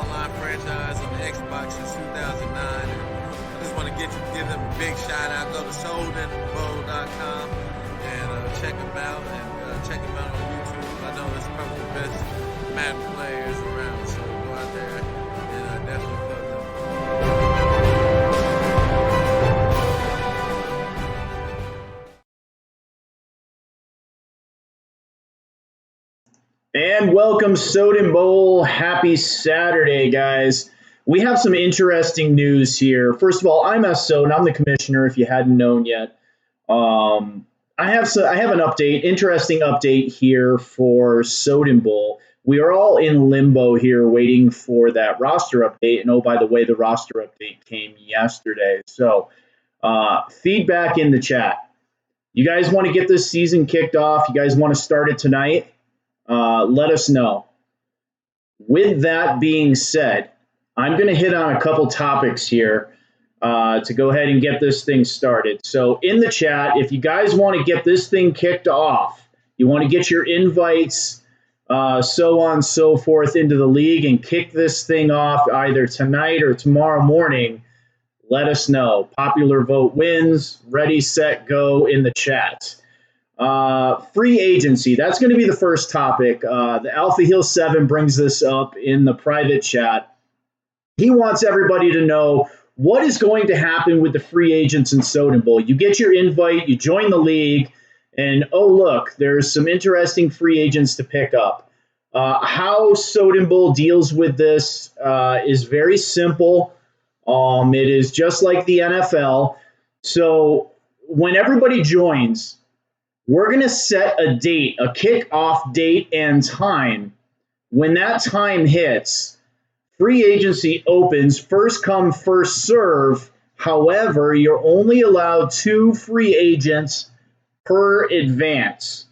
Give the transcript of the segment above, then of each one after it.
online franchise on the Xbox since 2009. And I just want to give them a big shout out. Go to sodenbowl.com and check them out and check them out on YouTube. I know that's probably the best Madden players around, so go out there and definitely plug them. And welcome, Soden Bowl. Happy Saturday, guys. We have some interesting news here. First of all, I'm Soden. I'm the commissioner, if you hadn't known yet. I have an update, interesting update here for Soden Bowl. We are all in limbo here waiting for that roster update. And oh, by the way, the roster update came yesterday. So feedback in the chat. You guys want to get this season kicked off? You guys want to start it tonight? Let us know. With that being said, I'm going to hit on a couple topics here to go ahead and get this thing started. So in the chat, if you guys want to get this thing kicked off, you want to get your invites, so on and so forth into the league and kick this thing off either tonight or tomorrow morning, let us know. Popular vote wins. Ready, set, go in the chat. Free agency. That's going to be the first topic. The Alpha Heel 7 brings this up in the private chat. He wants everybody to know what is going to happen with the free agents in Soden Bowl. You get your invite, you join the league, and oh, look, there's some interesting free agents to pick up. How Soden Bowl deals with this is very simple. It is just like the NFL. So when everybody joins, we're going to set a date, a kickoff date and time. When that time hits, free agency opens, first come, first serve. However, you're only allowed 2 free agents per advance.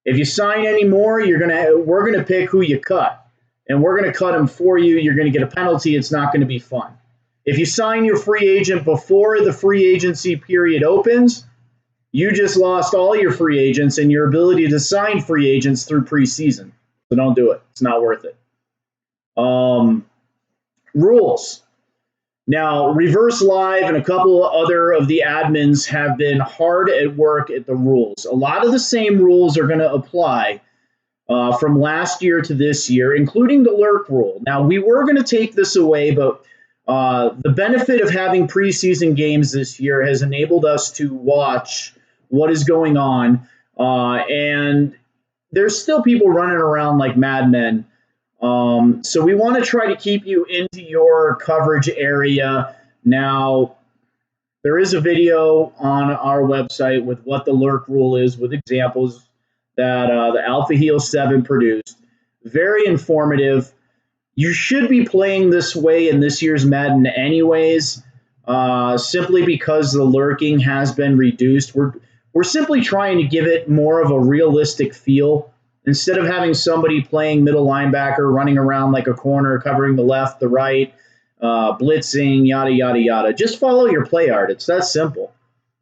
If you sign any more, we're going to pick who you cut, and we're going to cut them for you. You're going to get a penalty. It's not going to be fun. If you sign your free agent before the free agency period opens, you just lost all your free agents and your ability to sign free agents through preseason. So don't do it. It's not worth it. Rules. Now, Reverse Live and a couple other of the admins have been hard at work at the rules. A lot of the same rules are going to apply from last year to this year, including the lurk rule. Now, we were going to take this away, but the benefit of having preseason games this year has enabled us to watch what is going on. And there's still people running around like madmen. So we want to try to keep you into your coverage area. Now, there is a video on our website with what the lurk rule is with examples that the Alpha Heel 7 produced. Very informative. You should be playing this way in this year's Madden anyways, simply because the lurking has been reduced. We're simply trying to give it more of a realistic feel. Instead of having somebody playing middle linebacker, running around like a corner, covering the left, the right, blitzing, yada, yada, yada. Just follow your play art. It's that simple.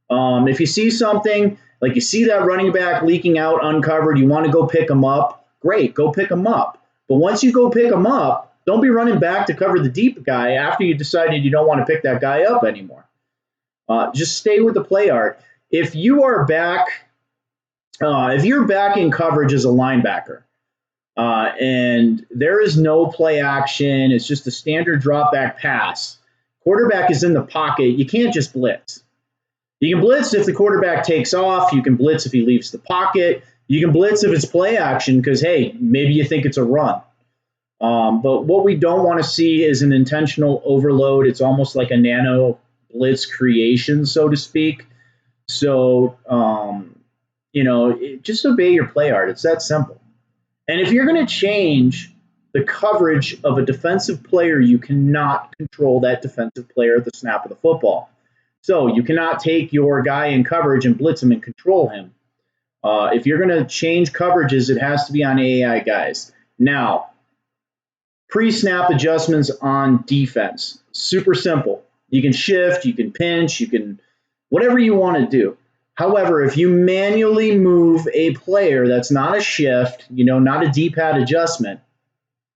If you see something, like you see that running back leaking out uncovered, you want to go pick him up, great, go pick him up. But once you go pick him up, don't be running back to cover the deep guy after you decided you don't want to pick that guy up anymore. Just stay with the play art. If you are back, if you're back in coverage as a linebacker, and there is no play action, it's just a standard drop back pass. Quarterback is in the pocket. You can't just blitz. You can blitz if the quarterback takes off. You can blitz if he leaves the pocket. You can blitz if it's play action because, hey, maybe you think it's a run. But what we don't want to see is an intentional overload. It's almost like a nano blitz creation, so to speak. So, just obey your play art. It's that simple. And if you're going to change the coverage of a defensive player, you cannot control that defensive player at the snap of the football. So you cannot take your guy in coverage and blitz him and control him. If you're going to change coverages, it has to be on AI guys. Now, pre-snap adjustments on defense. Super simple. You can shift, you can pinch, you can whatever you want to do. However, if you manually move a player that's not a shift, not a D-pad adjustment,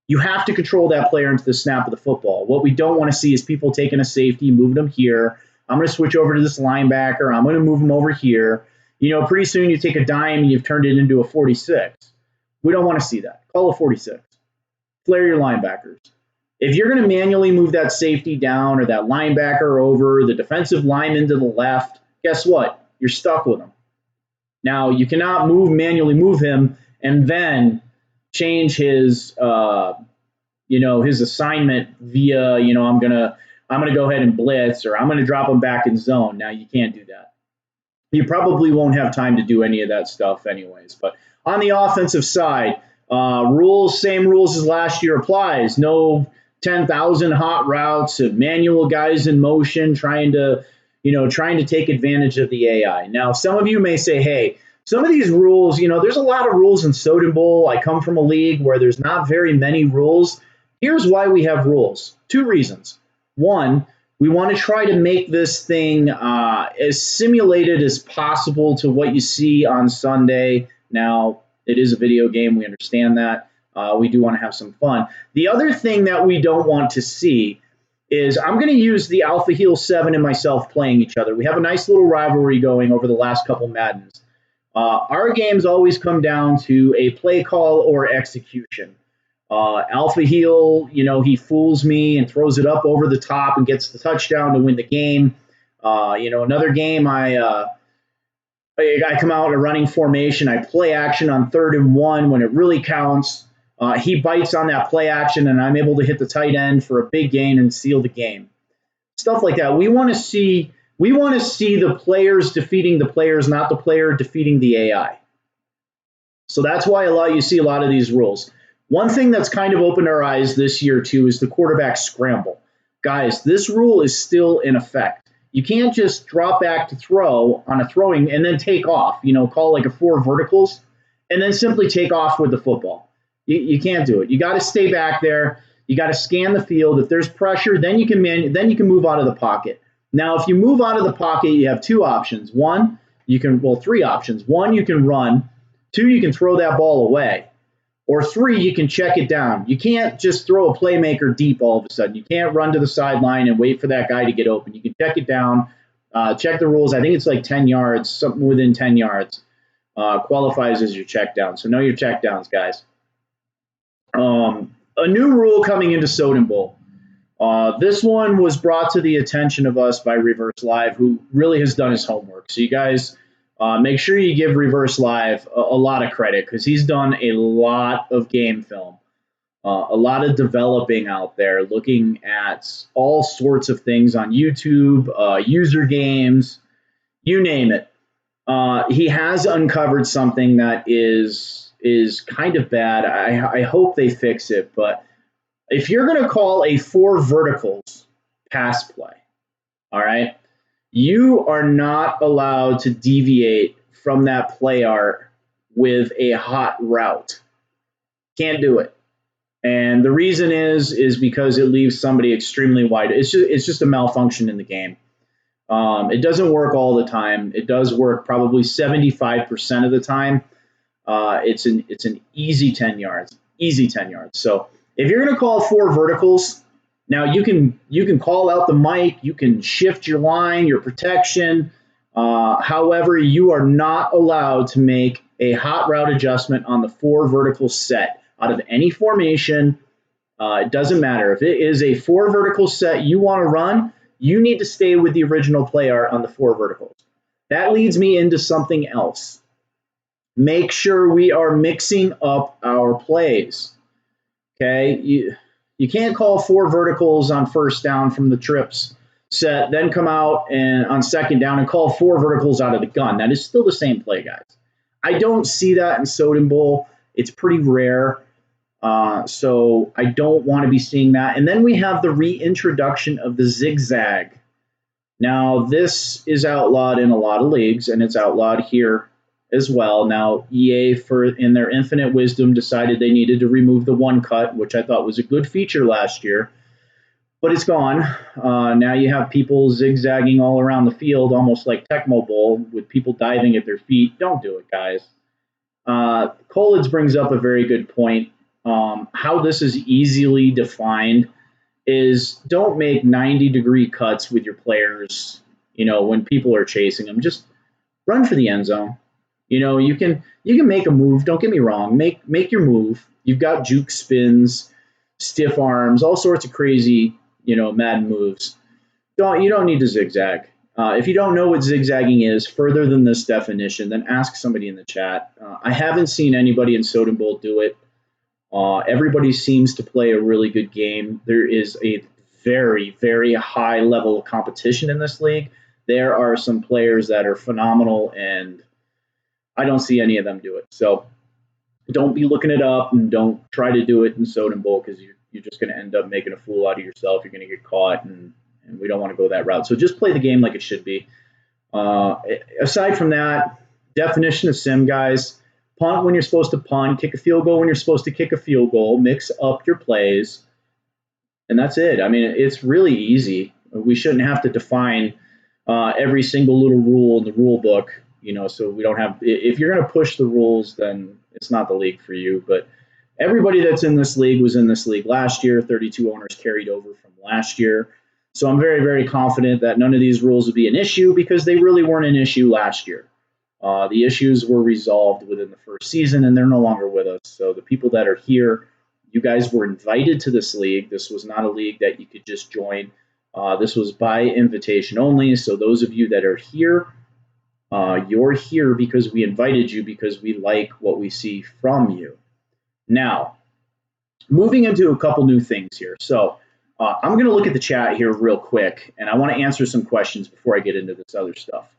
You have to control that player into the snap of the football. What we don't want to see is people taking a safety, moving them here. I'm going to switch over to this linebacker. I'm going to move him over here. Pretty soon you take a dime and you've turned it into a 46. We don't want to see that. Call a 46. Flare your linebackers. If you're going to manually move that safety down or that linebacker over, the defensive lineman to the left, guess what? You're stuck with him. Now, you cannot manually move him and then change his his assignment via, I'm gonna go ahead and blitz, or I'm gonna drop him back in zone. Now you can't do that. You probably won't have time to do any of that stuff anyways. But on the offensive side, same rules as last year applies. No 10,000 hot routes and manual guys in motion trying to take advantage of the AI. Now, some of you may say, hey, some of these rules, there's a lot of rules in Soden Bowl. I come from a league where there's not very many rules. Here's why we have rules. 2 reasons. One, we want to try to make this thing as simulated as possible to what you see on Sunday. Now, it is a video game. We understand that. We do want to have some fun. The other thing that we don't want to see is I'm going to use the Alpha Heel 7 and myself playing each other. We have a nice little rivalry going over the last couple Maddens. Our games always come down to a play call or execution. Alpha Heel, he fools me and throws it up over the top and gets the touchdown to win the game. Another game, I come out in a running formation. I play action on 3rd and 1 when it really counts. He bites on that play action, and I'm able to hit the tight end for a big gain and seal the game. Stuff like that. We want to see the players defeating the players, not the player defeating the AI. So that's why you see a lot of these rules. One thing that's kind of opened our eyes this year, too, is the quarterback scramble. Guys, this rule is still in effect. You can't just drop back to throw on a throwing and then take off, call like a 4 verticals, and then simply take off with the football. You can't do it. You got to stay back there. You got to scan the field. If there's pressure, then you can move out of the pocket. Now, if you move out of the pocket, you have 2 options. 3 options. 1, you can run. 2, you can throw that ball away. Or 3, you can check it down. You can't just throw a playmaker deep all of a sudden. You can't run to the sideline and wait for that guy to get open. You can check it down, check the rules. I think it's like 10 yards, something within 10 yards qualifies as your check down. So know your check downs, guys. A new rule coming into Soden Bowl. This one was brought to the attention of us by Reverse Live, who really has done his homework. So you guys make sure you give Reverse Live a lot of credit, because he's done a lot of game film, a lot of developing out there, looking at all sorts of things on YouTube, user games, you name it. He has uncovered something that is kind of bad. I hope they fix it, but if you're going to call a 4 verticals pass play, all right, you are not allowed to deviate from that play art with a hot route. Can't do it. And the reason is because it leaves somebody extremely wide. It's just a malfunction in the game. It doesn't work all the time. It does work probably 75% of the time. It's an easy 10 yards. Easy 10 yards. So if you're going to call 4 verticals, now you can call out the mic, you can shift your line, your protection. However, you are not allowed to make a hot route adjustment on the 4 vertical set out of any formation. It doesn't matter. If it is a 4 vertical set you want to run, you need to stay with the original play art on the 4 verticals. That leads me into something else. Make sure we are mixing up our plays. Okay, you can't call 4 verticals on first down from the trips set, then come out and on second down and call 4 verticals out of the gun. That is still the same play, guys. I don't see that in Soden Bowl. It's pretty rare. So I don't want to be seeing that. And then we have the reintroduction of the zigzag. Now, this is outlawed in a lot of leagues, and it's outlawed here as well. Now, EA, in their infinite wisdom, decided they needed to remove the 1 cut, which I thought was a good feature last year. But it's gone. Now you have people zigzagging all around the field, almost like Tecmo Bowl, with people diving at their feet. Don't do it, guys. Collins brings up a very good point. how this is easily defined is don't make 90-degree cuts with your players, when people are chasing them. Just run for the end zone. You can make a move. Don't get me wrong. Make your move. You've got juke spins, stiff arms, all sorts of crazy, Madden moves. You don't need to zigzag. If you don't know what zigzagging is further than this definition, then ask somebody in the chat. I haven't seen anybody in Soden Bowl do it. Everybody seems to play a really good game. There is a very, very high level of competition in this league. There are some players that are phenomenal, and I don't see any of them do it. So don't be looking it up, and don't try to do it in Soden Bowl, because you're just going to end up making a fool out of yourself. You're going to get caught, and we don't want to go that route. So just play the game like it should be. Aside from that, definition of sim, guys. Punt when you're supposed to punt, kick a field goal when you're supposed to kick a field goal, mix up your plays, and that's it. I mean, it's really easy. We shouldn't have to define every single little rule in the rule book, so we don't have – if you're going to push the rules, then it's not the league for you. But everybody that's in this league was in this league last year. 32 owners carried over from last year. So I'm very, very confident that none of these rules will be an issue, because they really weren't an issue last year. The issues were resolved within the first season, and they're no longer with us. So the people that are here, you guys were invited to this league. This was not a league that you could just join. This was by invitation only. So those of you that are here, you're here because we invited you, because we like what we see from you. Now, moving into a couple new things here. So I'm going to look at the chat here real quick, and I want to answer some questions before I get into this other stuff.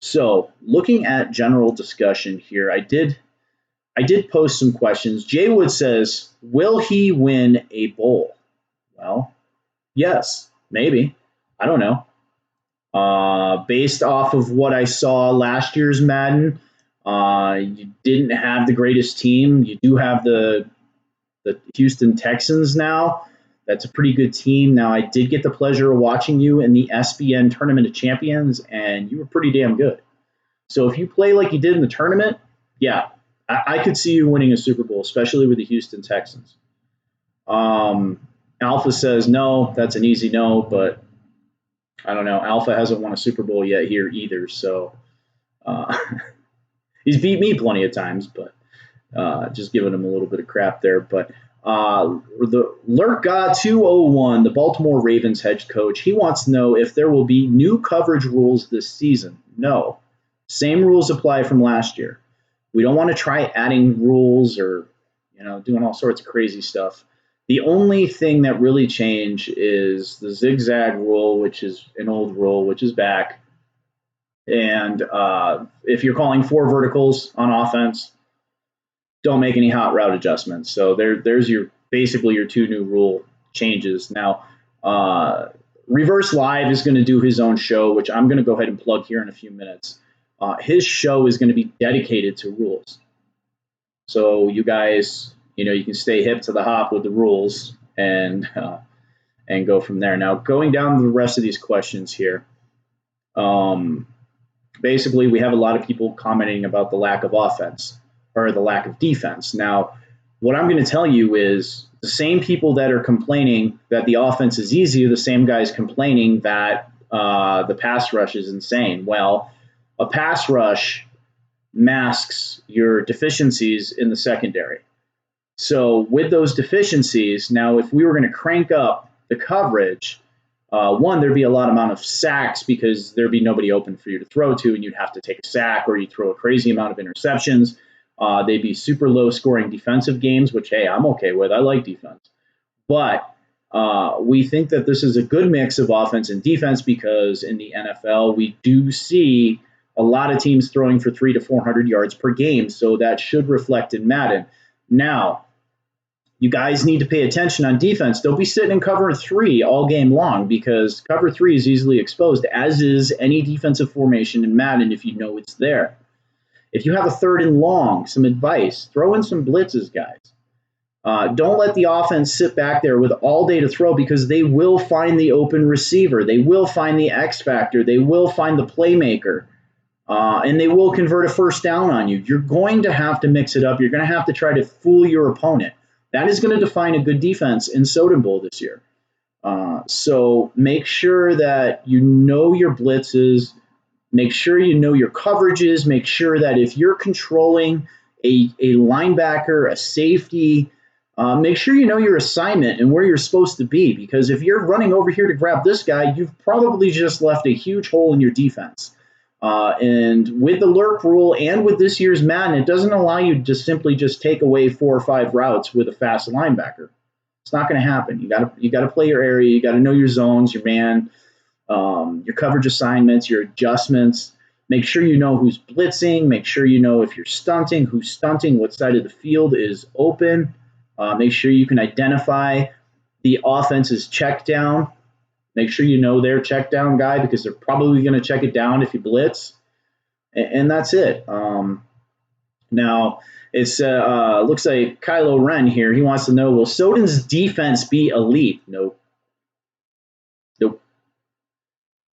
So looking at general discussion here, I did post some questions. Jay Wood says, will he win a bowl? Well, yes, maybe. I don't know. Based off of what I saw last year's Madden, you didn't have the greatest team. You do have the Houston Texans now. That's a pretty good team. Now, I did get the pleasure of watching you in the SBN Tournament of Champions, and you were pretty damn good. So if you play like you did in the tournament, yeah, I could see you winning a Super Bowl, especially with the Houston Texans. Alpha says no. That's an easy no, but I don't know. Alpha hasn't won a Super Bowl yet here either, so he's beat me plenty of times, but just giving him a little bit of crap there. But the Lurk God 201, the Baltimore Ravens head coach, he wants to know if there will be new coverage rules this season. No. Same rules apply from last year. We don't want to try adding rules or, doing all sorts of crazy stuff. The only thing that really changed is the zigzag rule, which is an old rule, which is back. And if you're calling 4 verticals on offense, don't make any hot route adjustments. So there's basically your 2 new rule changes. Now, Reverse Live is going to do his own show, which I'm going to go ahead and plug here in a few minutes. His show is going to be dedicated to rules. So you guys, you can stay hip to the hop with the rules and go from there. Now, going down the rest of these questions here, basically we have a lot of people commenting about the lack of offense or the lack of defense. Now, what I'm going to tell you is the same people that are complaining that the offense is easy are the same guys complaining that the pass rush is insane. Well, a pass rush masks your deficiencies in the secondary. So with those deficiencies, now if we were going to crank up the coverage, one, there'd be a lot amount of sacks because there'd be nobody open for you to throw to, and you'd have to take a sack or you'd throw a crazy amount of interceptions. They'd be super low scoring defensive games, which, hey, I'm okay with. I like defense. But we think that this is a good mix of offense and defense because in the NFL, we do see a lot of teams throwing for 300 to 400 yards per game. So that should reflect in Madden. Now, you guys need to pay attention on defense. Don't be sitting in cover 3 all game long because cover 3 is easily exposed, as is any defensive formation in Madden if you know it's there. If you have a 3rd and long, some advice, throw in some blitzes, guys. Don't let the offense sit back there with all day to throw because they will find the open receiver. They will find the X factor. They will find the playmaker. And they will convert a first down on you. You're going to have to mix it up. You're going to have to try to fool your opponent. That is going to define a good defense in Soden Bowl this year. So make sure that you know your blitzes, make sure you know your coverages, make sure that if you're controlling a linebacker, a safety, make sure you know your assignment and where you're supposed to be, because if you're running over here to grab this guy, you've probably just left a huge hole in your defense. And with the lurk rule and with this year's Madden, it doesn't allow you to simply just take away 4 or 5 routes with a fast linebacker. It's not going to happen. You got to play your area. You got to know your zones, your man, your coverage assignments, your adjustments. Make sure you know who's blitzing. Make sure you know if you're stunting, who's stunting, what side of the field is open. Make sure you can identify the offense's check down. Make sure you know their check down guy, because they're probably going to check it down if you blitz. And that's it. Now, it's looks like Kylo Ren here. He wants to know, will Soden's defense be elite? Nope.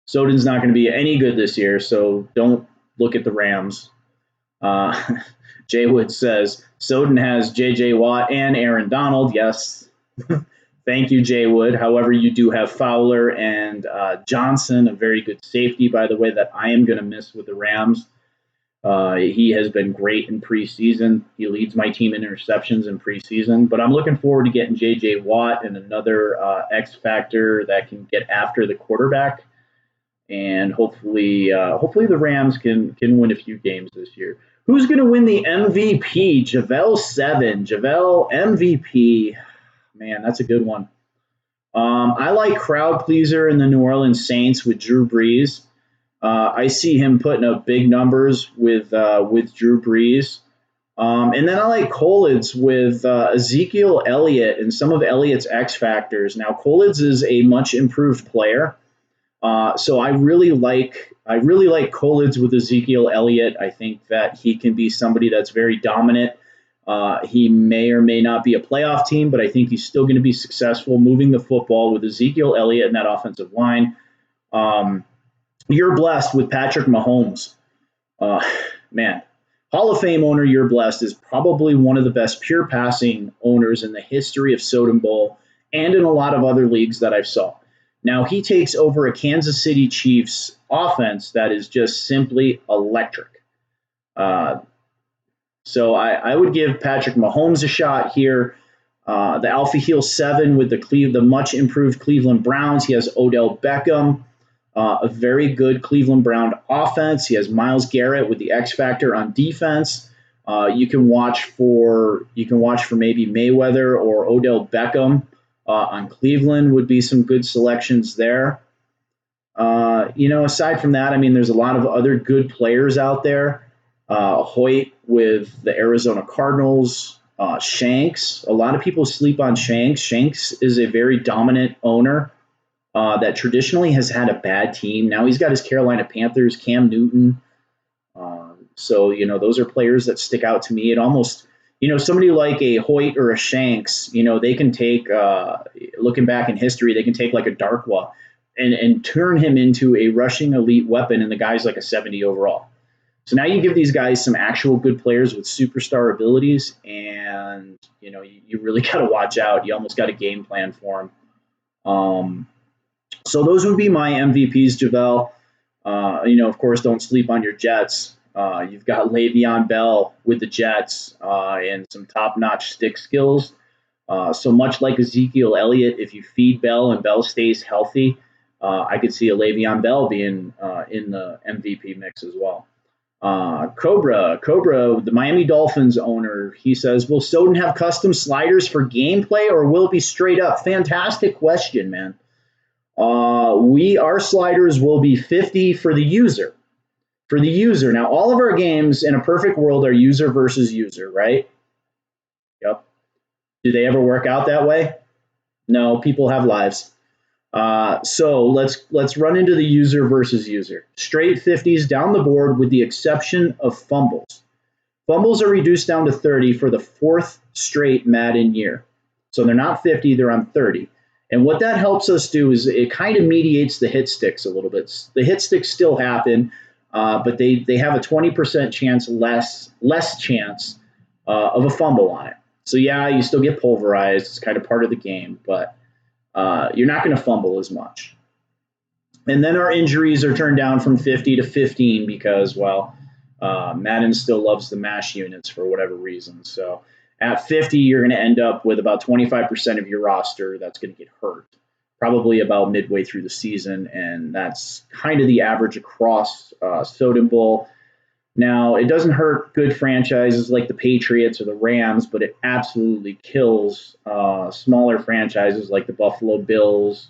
Soden's not going to be any good this year, so don't look at the Rams. Jay Wood says, Soden has J.J. Watt and Aaron Donald. Yes. Thank you, Jay Wood. However, you do have Fowler and Johnson, a very good safety, by the way, that I am going to miss with the Rams. He has been great in preseason. He leads my team in interceptions in preseason. But I'm looking forward to getting J.J. Watt and another X factor that can get after the quarterback. And hopefully the Rams can win a few games this year. Who's going to win the MVP? Javel 7. Javel MVP. Man, that's a good one. I like crowd pleaser in the New Orleans Saints with Drew Brees. I see him putting up big numbers with Drew Brees. And then I like Colids with Ezekiel Elliott and some of Elliott's X factors. Now, Colids is a much improved player. So I really like Colids with Ezekiel Elliott. I think that he can be somebody that's very dominant. He may or may not be a playoff team, but I think he's still going to be successful moving the football with Ezekiel Elliott in that offensive line. You're blessed with Patrick Mahomes. Man, Hall of Fame owner You're Blessed is probably one of the best pure passing owners in the history of Soden Bowl and in a lot of other leagues that I've saw. Now, he takes over a Kansas City Chiefs offense that is just simply electric. So I would give Patrick Mahomes a shot here. The Alpha Heel 7 with the much improved Cleveland Browns. He has Odell Beckham, a very good Cleveland Brown offense. He has Myles Garrett with the X factor on defense. You can watch for maybe Mayweather or Odell Beckham on Cleveland would be some good selections there. Aside from that, I mean, there's a lot of other good players out there. Hoyt with the Arizona Cardinals, Shanks. A lot of people sleep on Shanks. Shanks is a very dominant owner that traditionally has had a bad team. Now he's got his Carolina Panthers, Cam Newton. So those are players that stick out to me. It almost, somebody like a Hoyt or a Shanks, they can take, looking back in history, they can take like a Darkwa and turn him into a rushing elite weapon, and the guy's like a 70 overall. So now you give these guys some actual good players with superstar abilities, and you really got to watch out. You almost got a game plan for them. So those would be my MVPs, Javel. Of course, don't sleep on your Jets. You've got Le'Veon Bell with the Jets and some top-notch stick skills. So much like Ezekiel Elliott, if you feed Bell and Bell stays healthy, I could see a Le'Veon Bell being in the MVP mix as well. Cobra, the Miami Dolphins owner, he says, will Soden have custom sliders for gameplay, or will it be straight up? Fantastic question, man. Our sliders will be 50 for the user. For the user. Now, all of our games in a perfect world are user versus user, right? Yep. Do they ever work out that way? No, people have lives. So let's run into the user versus user. Straight 50s down the board with the exception of fumbles. Fumbles are reduced down to 30 for the fourth straight Madden year. So they're not 50, they're on 30. And what that helps us do is it kind of mediates the hit sticks a little bit. The hit sticks still happen, but they have a 20% chance less chance of a fumble on it. So yeah, you still get pulverized. It's kind of part of the game, but you're not going to fumble as much. And then our injuries are turned down from 50 to 15 because, well, Madden still loves the mash units for whatever reason. So at 50, you're going to end up with about 25% of your roster that's going to get hurt, probably about midway through the season. And that's kind of the average across Soden Bowl. Now, it doesn't hurt good franchises like the Patriots or the Rams, but it absolutely kills smaller franchises like the Buffalo Bills,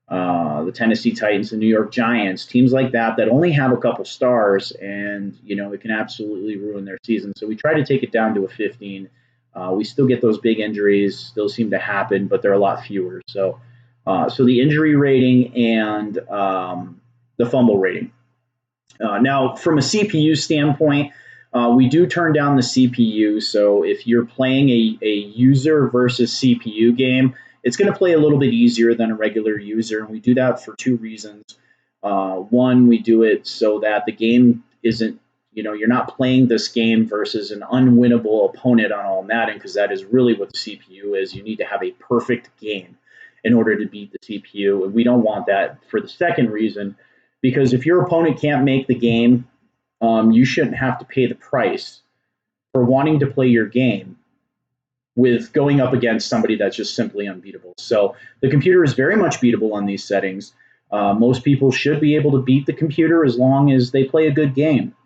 the Tennessee Titans, the New York Giants, teams like that that only have a couple stars, and it can absolutely ruin their season. So we try to take it down to a 15. We still get those big injuries, still seem to happen, but they're a lot fewer. So the injury rating and the fumble rating. Now, from a CPU standpoint, we do turn down the CPU. So if you're playing a user versus CPU game, it's going to play a little bit easier than a regular user. And we do that for two reasons. One, we do it so that the game isn't, you're not playing this game versus an unwinnable opponent on all Madden, because that is really what the CPU is. You need to have a perfect game in order to beat the CPU. And we don't want that for the second reason, because if your opponent can't make the game, you shouldn't have to pay the price for wanting to play your game with going up against somebody that's just simply unbeatable. So the computer is very much beatable on these settings. Most people should be able to beat the computer as long as they play a good game.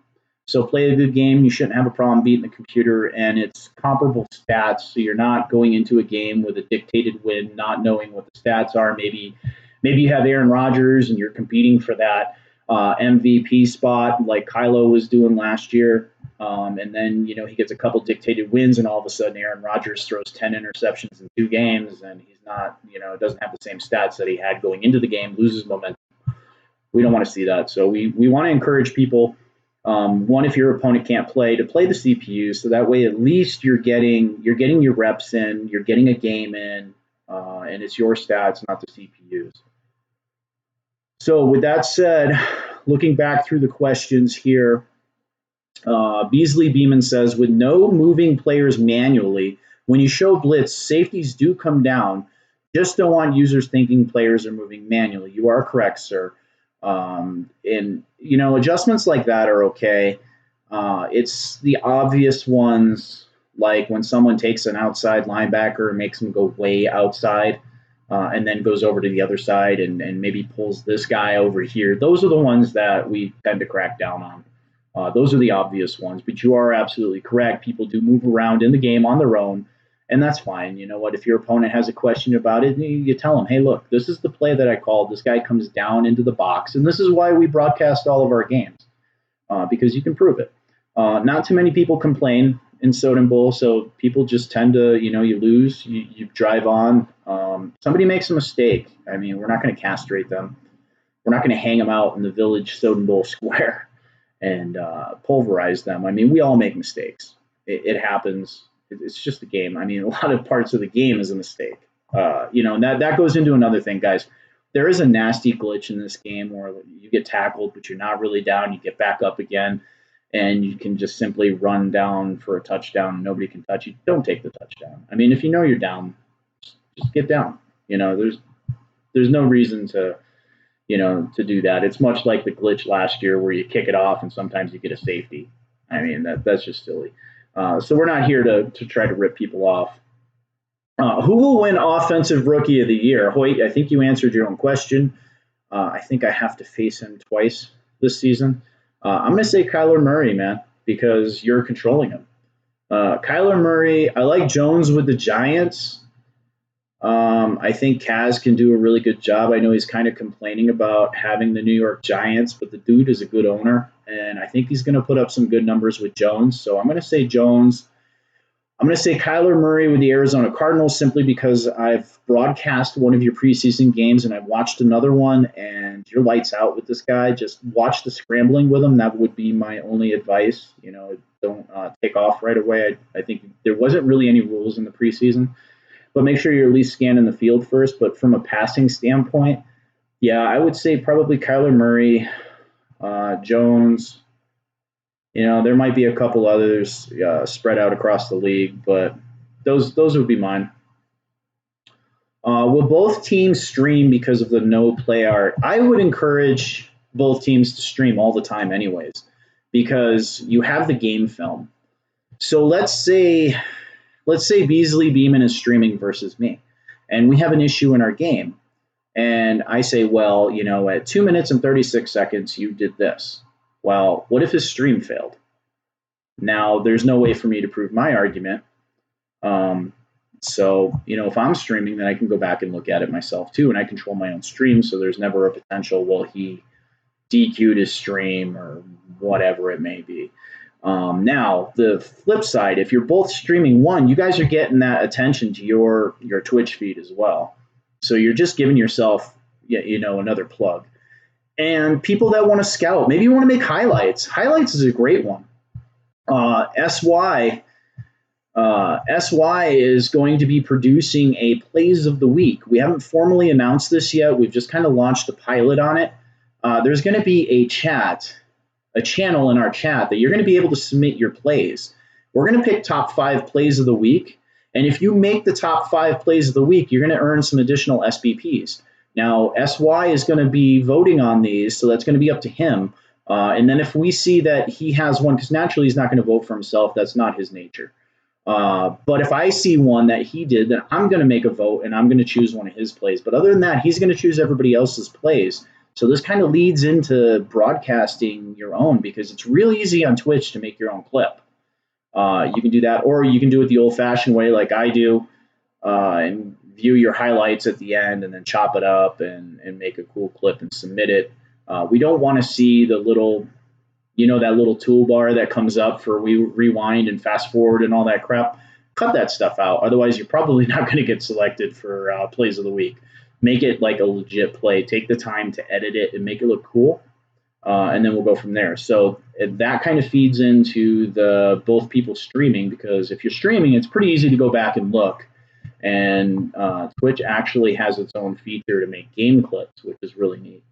So play a good game, you shouldn't have a problem beating the computer, and it's comparable stats, so you're not going into a game with a dictated win, not knowing what the stats are. Maybe you have Aaron Rodgers and you're competing for that MVP spot like Kylo was doing last year. And then, he gets a couple dictated wins, and all of a sudden Aaron Rodgers throws 10 interceptions in 2 games, and he's not, doesn't have the same stats that he had going into the game, loses momentum. We don't want to see that. So we want to encourage people, one, if your opponent can't play, to play the CPU, so that way at least you're getting your reps in, you're getting a game in, and it's your stats, not the CPU's. So with that said, looking back through the questions here, Beasley Beeman says, with no moving players manually, when you show blitz, safeties do come down. Just don't want users thinking players are moving manually. You are correct, sir. And, adjustments like that are okay. It's the obvious ones, like when someone takes an outside linebacker and makes him go way outside, and then goes over to the other side and maybe pulls this guy over here. Those are the ones that we tend to crack down on. Those are the obvious ones, but you are absolutely correct. People do move around in the game on their own, and that's fine. You know what? If your opponent has a question about it, you tell them, hey, look, this is the play that I called. This guy comes down into the box, and this is why we broadcast all of our games, because you can prove it. Not too many people complain in Soden Bowl, so people just tend to, you lose, you drive on. Somebody makes a mistake. I mean, we're not going to castrate them. We're not going to hang them out in the village Soden Bowl square and pulverize them. I mean, we all make mistakes. It happens. It's just a game. I mean, a lot of parts of the game is a mistake. And that goes into another thing, guys. There is a nasty glitch in this game where you get tackled, but you're not really down. You get back up again, and you can just simply run down for a touchdown, and nobody can touch you. Don't take the touchdown. I mean, if you know you're down, just get down. There's no reason to do that. It's much like the glitch last year where you kick it off and sometimes you get a safety. I mean, that's just silly. So we're not here to try to rip people off. Who will win Offensive Rookie of the Year? Hoyt, I think you answered your own question. I think I have to face him twice this season. I'm going to say Kyler Murray, man, because you're controlling him. Kyler Murray, I like Jones with the Giants. I think Kaz can do a really good job. I know he's kind of complaining about having the New York Giants, but the dude is a good owner, and I think he's going to put up some good numbers with Jones. So I'm going to say Jones. I'm going to say Kyler Murray with the Arizona Cardinals simply because I've broadcast one of your preseason games and I've watched another one, and you're lights out with this guy. Just watch the scrambling with him. That would be my only advice. Don't take off right away. I think there wasn't really any rules in the preseason. But make sure you're at least scanning the field first. But from a passing standpoint, yeah, I would say probably Kyler Murray, Jones. There might be a couple others spread out across the league, but those would be mine. Will both teams stream because of the no play art? I would encourage both teams to stream all the time, anyways, because you have the game film. So let's say Beasley Beeman is streaming versus me, and we have an issue in our game, and I say, well, at 2 minutes and 36 seconds, you did this. Well, what if his stream failed? Now, there's no way for me to prove my argument. So, if I'm streaming, then I can go back and look at it myself too, and I control my own stream, so there's never a potential, well, he DQ'd his stream or whatever it may be. Now, the flip side, if you're both streaming one, you guys are getting that attention to your Twitch feed as well. So you're just giving yourself, another plug. And people that want to scout, maybe you want to make highlights. Highlights is a great one. SY is going to be producing a plays of the week. We haven't formally announced this yet. We've just kind of launched a pilot on it. There's going to be a channel in our chat that you're going to be able to submit your plays. We're going to pick top 5 plays of the week. And if you make the top 5 plays of the week, you're going to earn some additional SBPs. Now, SY is going to be voting on these, so that's going to be up to him. And then if we see that he has one, because naturally he's not going to vote for himself, that's not his nature. But if I see one that he did, then I'm going to make a vote and I'm going to choose one of his plays. But other than that, he's going to choose everybody else's plays. So this kind of leads into broadcasting your own, because it's really easy on Twitch to make your own clip. You can do that, or you can do it the old-fashioned way like I do, and view your highlights at the end and then chop it up and make a cool clip and submit it. We don't want to see the little, that little toolbar that comes up for rewind and fast forward and all that crap. Cut that stuff out. Otherwise, you're probably not going to get selected for plays of the week. Make it like a legit play. Take the time to edit it and make it look cool, and then we'll go from there. So that kind of feeds into the both people streaming, because if you're streaming, it's pretty easy to go back and look. And Twitch actually has its own feature to make game clips, which is really neat.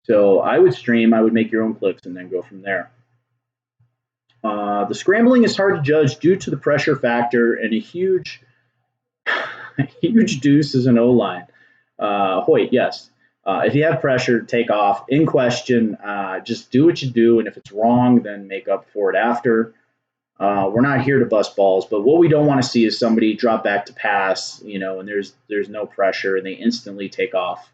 So I would stream, I would make your own clips, and then go from there. The scrambling is hard to judge due to the pressure factor and a huge deuce is an O-line. Hoyt, yes. If you have pressure, take off. In question, just do what you do, and if it's wrong, then make up for it after. We're not here to bust balls, but what we don't want to see is somebody drop back to pass, and there's no pressure, and they instantly take off.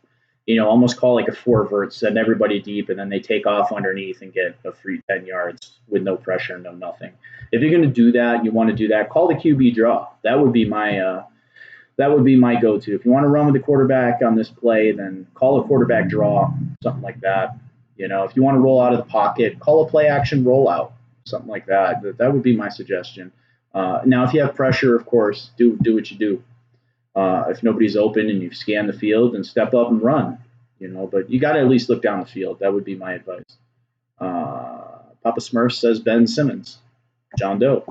Almost call like a 4-vert, send everybody deep, and then they take off underneath and get a free 10 yards with no pressure, no nothing. If you're going to do that, you want to do that, call the QB draw. That would be my go-to. If you want to run with the quarterback on this play, then call a quarterback draw, something like that. If you want to roll out of the pocket, call a play action rollout, something like that. That would be my suggestion. Now, if you have pressure, of course, do what you do. If nobody's open and you've scanned the field, then step up and run. But you got to at least look down the field. That would be my advice. Papa Smurf says Ben Simmons, John Doe,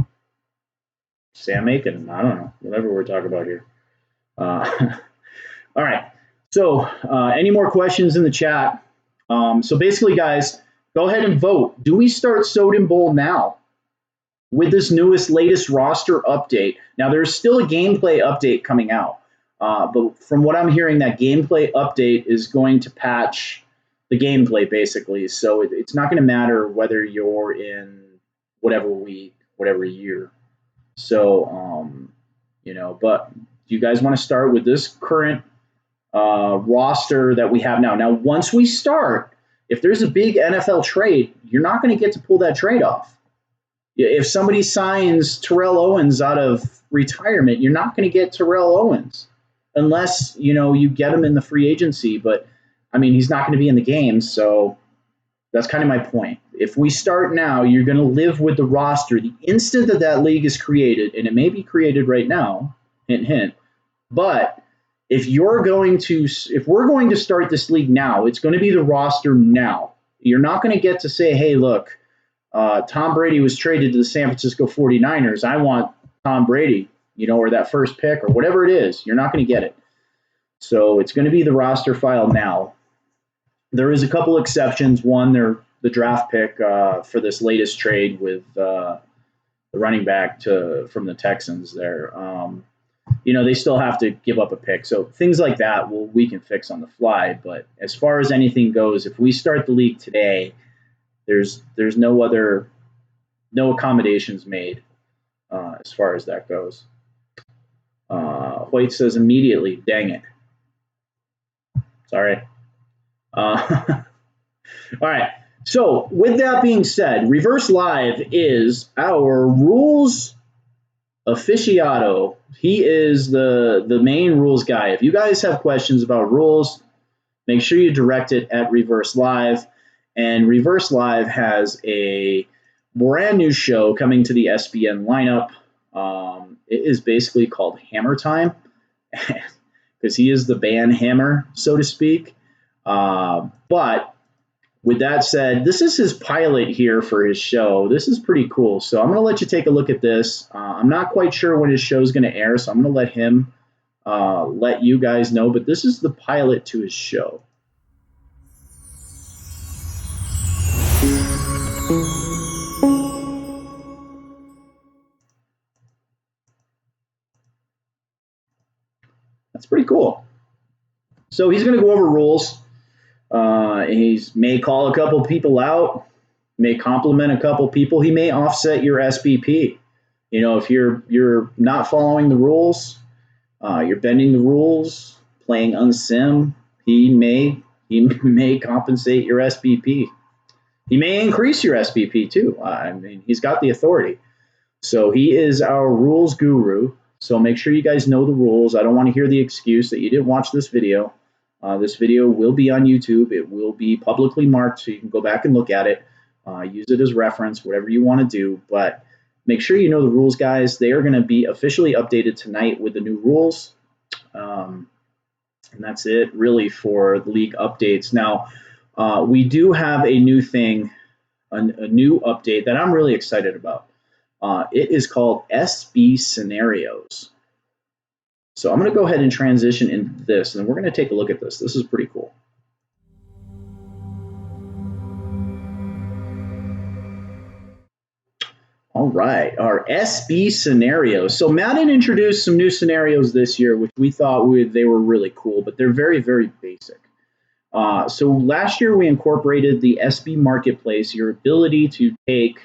Sam Aiken. I don't know, whatever we're talking about here. All right. So any more questions in the chat? So basically, guys, go ahead and vote. Do we start Soden Bowl now with this latest roster update? Now, there's still a gameplay update coming out. But from what I'm hearing, that gameplay update is going to patch the gameplay, basically. So it's not going to matter whether you're in whatever week, whatever year. So, but do you guys want to start with this current roster that we have now? Now, once we start, if there's a big NFL trade, you're not going to get to pull that trade off. If somebody signs Terrell Owens out of retirement, you're not going to get Terrell Owens unless, you get him in the free agency. But, he's not going to be in the game, so that's kind of my point. If we start now, you're going to live with the roster. The instant that league is created, and it may be created right now, hint, hint, but if we're going to start this league now, it's going to be the roster now. You're not going to get to say, hey, look, Tom Brady was traded to the San Francisco 49ers. I want Tom Brady, or that first pick or whatever it is. You're not going to get it. So it's going to be the roster file now. There is a couple exceptions. One, they're the draft pick for this latest trade with the running back from the Texans there. they still have to give up a pick. So things like that we can fix on the fly. But as far as anything goes, if we start the league today, there's no accommodations made as far as that goes. White says immediately, dang it. Sorry. All right. So with that being said, Reverse Live is our rules aficionado. He is the main rules guy. If you guys have questions about rules, make sure you direct it at Reverse Live. And Reverse Live has a brand new show coming to the SBN lineup. It is basically called Hammer Time because he is the band hammer, so to speak. But with that said, this is his pilot here for his show. This is pretty cool. So I'm going to let you take a look at this. I'm not quite sure when his show is going to air, so I'm going to let him let you guys know. But this is the pilot to his show. That's pretty cool. So he's going to go over rules. He may call a couple people out, may compliment a couple people. He may offset your SBP. If you're not following the rules, you're bending the rules, playing unsim, he may compensate your SBP. He may increase your SBP too. He's got the authority. So he is our rules guru. So make sure you guys know the rules. I don't want to hear the excuse that you didn't watch this video. This video will be on YouTube. It will be publicly marked, so you can go back and look at it. Use it as reference, whatever you want to do. But make sure you know the rules, guys. They are going to be officially updated tonight with the new rules. And that's it, really, for the league updates. Now, we do have a new thing, a new update that I'm really excited about. It is called SB Scenarios. So I'm going to go ahead and transition into this, and we're going to take a look at this. This is pretty cool. All right, our SB scenarios. So Madden introduced some new scenarios this year, which we thought they were really cool, but they're very, very basic. So last year we incorporated the SB Marketplace, your ability to take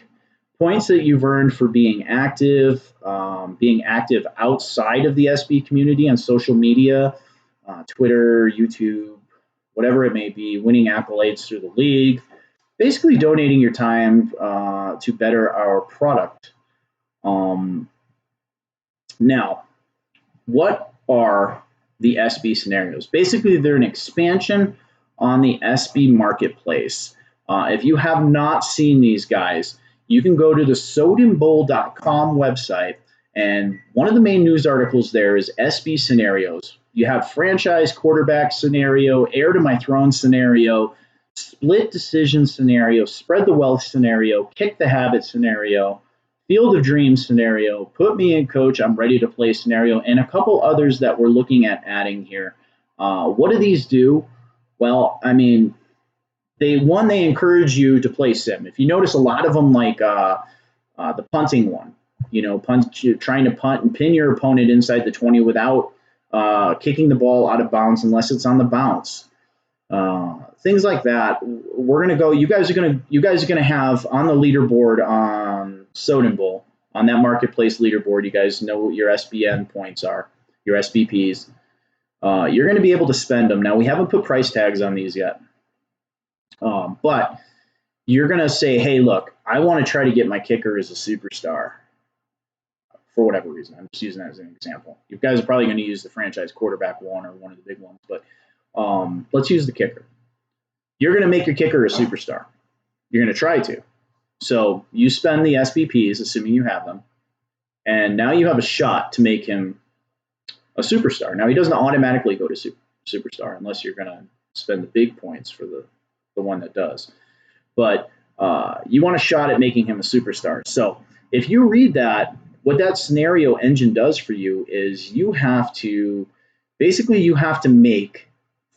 points that you've earned for being active outside of the SB community on social media, Twitter, YouTube, whatever it may be, winning accolades through the league, basically donating your time to better our product. Now, what are the SB scenarios? Basically, they're an expansion on the SB Marketplace. If you have not seen these guys, you can go to the sodenbowl.com website, and one of the main news articles there is SB scenarios. You have franchise quarterback scenario, heir to my throne scenario, split decision scenario, spread the wealth scenario, kick the habit scenario, field of dreams scenario, put me in coach, I'm ready to play scenario, and a couple others that we're looking at adding here. What do these do? Well, they encourage you to play sim. If you notice, a lot of them, like the punting one, trying to punt and pin your opponent inside the 20 without kicking the ball out of bounds unless it's on the bounce. Things like that. We're gonna go. You guys are gonna have on the leaderboard on Soden Bowl, on that marketplace leaderboard. You guys know what your SBN points are, your SBPs. You're gonna be able to spend them. Now we haven't put price tags on these yet. But you're going to say, hey, look, I want to try to get my kicker as a superstar for whatever reason. I'm just using that as an example. You guys are probably going to use the franchise quarterback one or one of the big ones, but let's use the kicker. You're going to make your kicker a superstar. You're going to try to. So you spend the SBPs, assuming you have them, and now you have a shot to make him a superstar. Now, he doesn't automatically go to superstar unless you're going to spend the big points for the one that does. But you want a shot at making him a superstar. So if you read that, what that scenario engine does for you is you have to make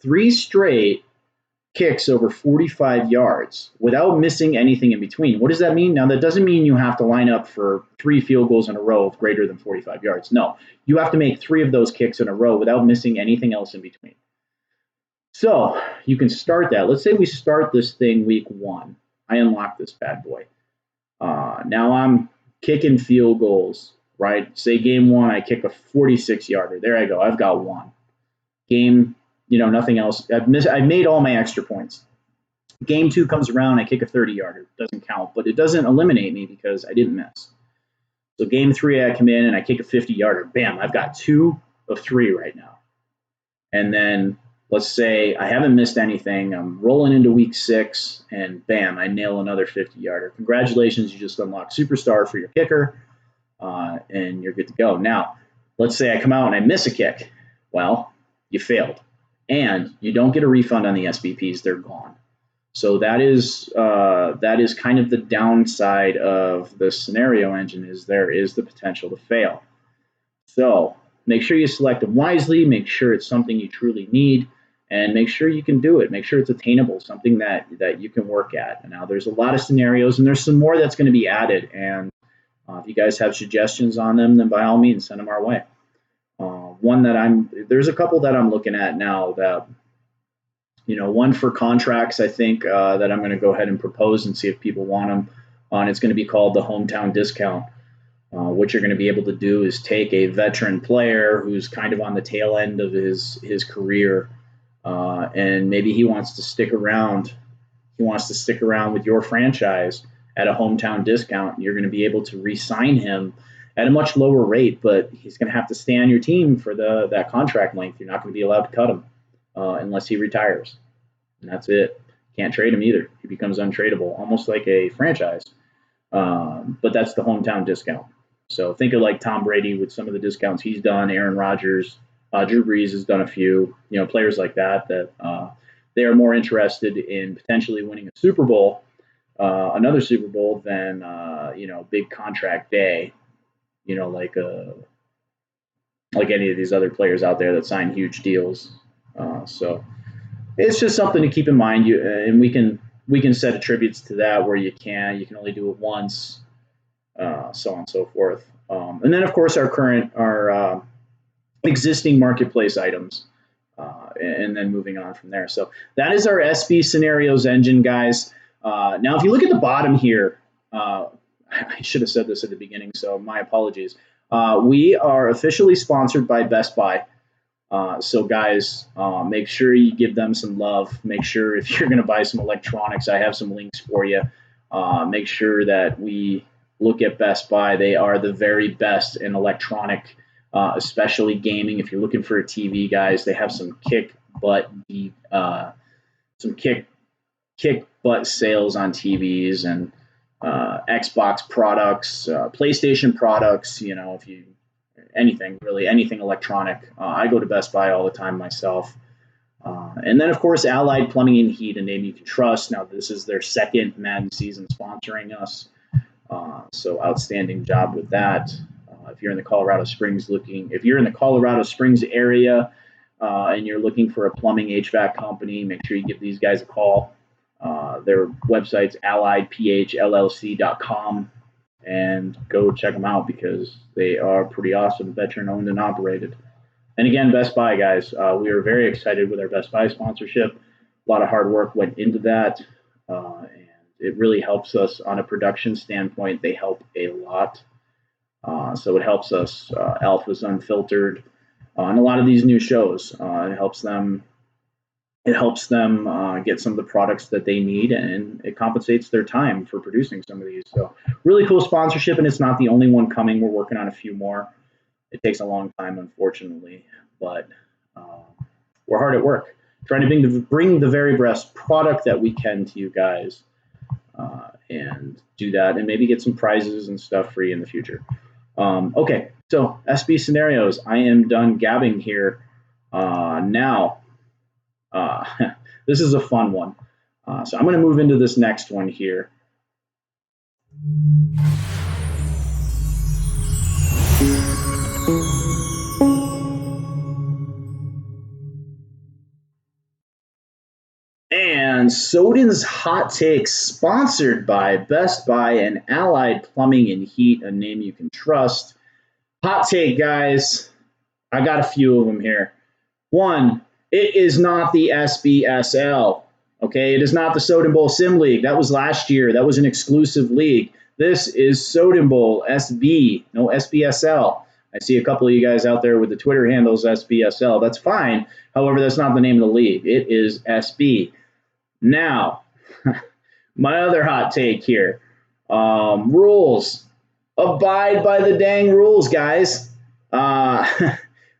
3 straight kicks over 45 yards without missing anything in between. What does that mean? Now, that doesn't mean you have to line up for 3 field goals in a row of greater than 45 yards. No, you have to make 3 of those kicks in a row without missing anything else in between. So you can start that. Let's say we start this thing week 1. I unlock this bad boy. Now I'm kicking field goals, right? Say game 1, I kick a 46-yarder. There I go. I've got 1. Game, nothing else. I've made all my extra points. Game 2 comes around, I kick a 30-yarder. Doesn't count, but it doesn't eliminate me because I didn't miss. So game 3, I come in and I kick a 50-yarder. Bam, I've got 2 of 3 right now. And then let's say I haven't missed anything. I'm rolling into week 6, and bam, I nail another 50-yarder. Congratulations, you just unlocked Superstar for your kicker, and you're good to go. Now, let's say I come out and I miss a kick. Well, you failed, and you don't get a refund on the SBPs. They're gone. So that is kind of the downside of the scenario engine, is there is the potential to fail. So make sure you select them wisely. Make sure it's something you truly need, and make sure you can do it. Make sure it's attainable, something that you can work at. Now, there's a lot of scenarios, and there's some more that's going to be added. And if you guys have suggestions on them, then by all means, send them our way. There's a couple that I'm looking at now that, one for contracts, I think, that I'm going to go ahead and propose and see if people want them. And it's going to be called the hometown discount. What you're going to be able to do is take a veteran player who's kind of on the tail end of his career, and maybe he wants to stick around. He wants to stick around with your franchise at a hometown discount. You're going to be able to re-sign him at a much lower rate, but he's going to have to stay on your team for that contract length. You're not going to be allowed to cut him unless he retires, and that's it. Can't trade him either. He becomes untradeable, almost like a franchise. But that's the hometown discount. So think of like Tom Brady with some of the discounts he's done. Aaron Rodgers, Drew Brees has done a few. Players like that they are more interested in potentially winning a Super Bowl, another Super Bowl, than big contract day. Like any of these other players out there that sign huge deals. So it's just something to keep in mind. And we can set attributes to that where you can only do it once, so on and so forth. And then of course our existing marketplace items, and then moving on from there. So that is our SB scenarios engine, guys. Now, if you look at the bottom here, I should have said this at the beginning, so my apologies. We are officially sponsored by Best Buy. So guys, make sure you give them some love. Make sure if you're going to buy some electronics, I have some links for you. Make sure that we look at Best Buy. They are the very best in electronic, especially gaming. If you're looking for a TV, guys, they have some kick butt sales on TVs and Xbox products, PlayStation products. If you anything electronic, I go to Best Buy all the time myself. And then of course Allied Plumbing and Heat, a name you can trust. Now this is their second Madden season sponsoring us, so outstanding job with that. If you're in the Colorado Springs area, and you're looking for a plumbing HVAC company, make sure you give these guys a call. Their website's alliedphllc.com, and go check them out because they are pretty awesome, veteran owned and operated. And again, Best Buy, guys, we are very excited with our Best Buy sponsorship. A lot of hard work went into that, and it really helps us on a production standpoint. They help a lot. So it helps us, Alpha's Unfiltered, and a lot of these new shows. It helps them get some of the products that they need, and it compensates their time for producing some of these. So really cool sponsorship, and it's not the only one coming. We're working on a few more. It takes a long time, unfortunately, but we're hard at work trying to bring the very best product that we can to you guys, and do that, and maybe get some prizes and stuff free in the future. Okay, so SB scenarios. I am done gabbing here. Now, this is a fun one. So I'm going to move into this next one here. And Soden's Hot Takes, sponsored by Best Buy and Allied Plumbing and Heat, a name you can trust. Hot take, guys. I got a few of them here. One, it is not the SBSL. Okay, it is not the Soden Bowl Sim League. That was last year. That was an exclusive league. This is Soden Bowl SB, no SBSL. I see a couple of you guys out there with the Twitter handles SBSL. That's fine. However, that's not the name of the league. It is SB. Now, my other hot take here. Rules. Abide by the dang rules, guys.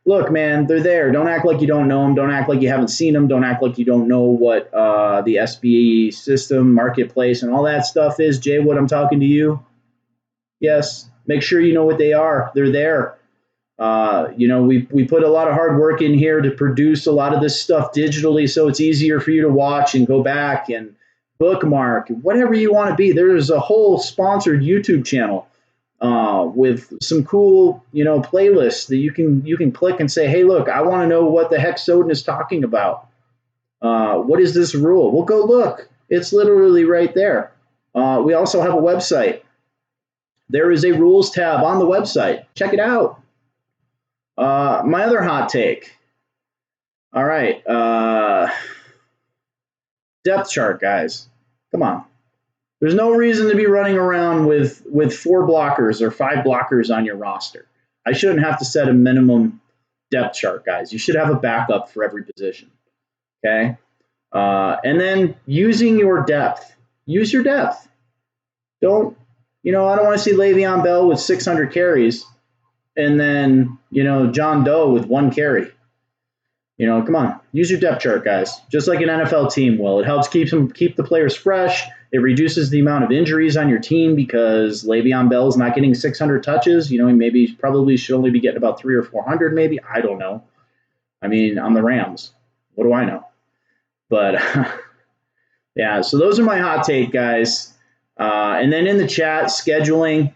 Look, man, they're there. Don't act like you don't know them. Don't act like you haven't seen them. Don't act like you don't know what the SB system, marketplace, and all that stuff is. Jay, what I'm talking to you? Yes. Make sure you know what they are. They're there. We put a lot of hard work in here to produce a lot of this stuff digitally, so it's easier for you to watch and go back and bookmark, whatever you want to be. There's a whole sponsored YouTube channel with some cool, playlists that you can click and say, hey, look, I want to know what the heck Soden is talking about. What is this rule? Well, go look. It's literally right there. We also have a website. There is a rules tab on the website. Check it out. My other hot take. All right. Depth chart, guys. Come on. There's no reason to be running around with 4 blockers or 5 blockers on your roster. I shouldn't have to set a minimum depth chart, guys. You should have a backup for every position. Okay? And then using your depth. Use your depth. I don't want to see Le'Veon Bell with 600 carries and then, John Doe with 1 carry. Come on. Use your depth chart, guys. Just like an NFL team will. It helps keep the players fresh. It reduces the amount of injuries on your team because Le'Veon Bell is not getting 600 touches. He probably should only be getting about 300 or 400 maybe. I don't know. I mean, I'm the Rams. What do I know? But, yeah, so those are my hot take, guys. And then in the chat, scheduling.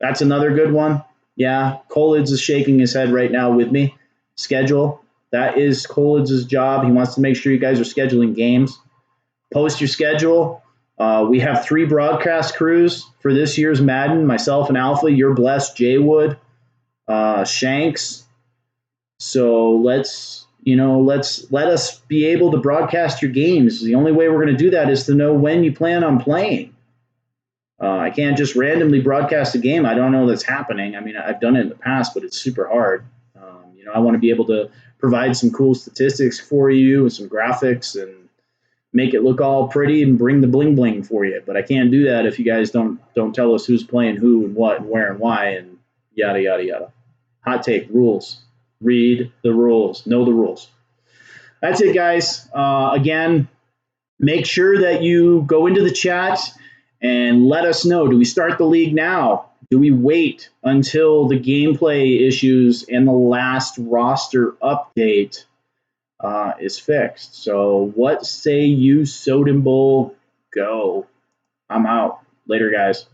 That's another good one. Yeah, Colids is shaking his head right now with me. Schedule. That is Colids' job. He wants to make sure you guys are scheduling games. Post your schedule. We have 3 broadcast crews for this year's Madden. Myself and Alpha. You're blessed. Jay Wood, Shanks. So let us be able to broadcast your games. The only way we're going to do that is to know when you plan on playing. I can't just randomly broadcast a game. I don't know that's happening. I mean, I've done it in the past, but it's super hard. I want to be able to provide some cool statistics for you and some graphics and make it look all pretty and bring the bling bling for you. But I can't do that if you guys don't tell us who's playing who and what and where and why and yada, yada, yada. Hot take, rules. Read the rules. Know the rules. That's it, guys. Again, make sure that you go into the chat and let us know. Do we start the league now? Do we wait until the gameplay issues and the last roster update is fixed? So what say you, Soden Bowl? Go. I'm out. Later, guys.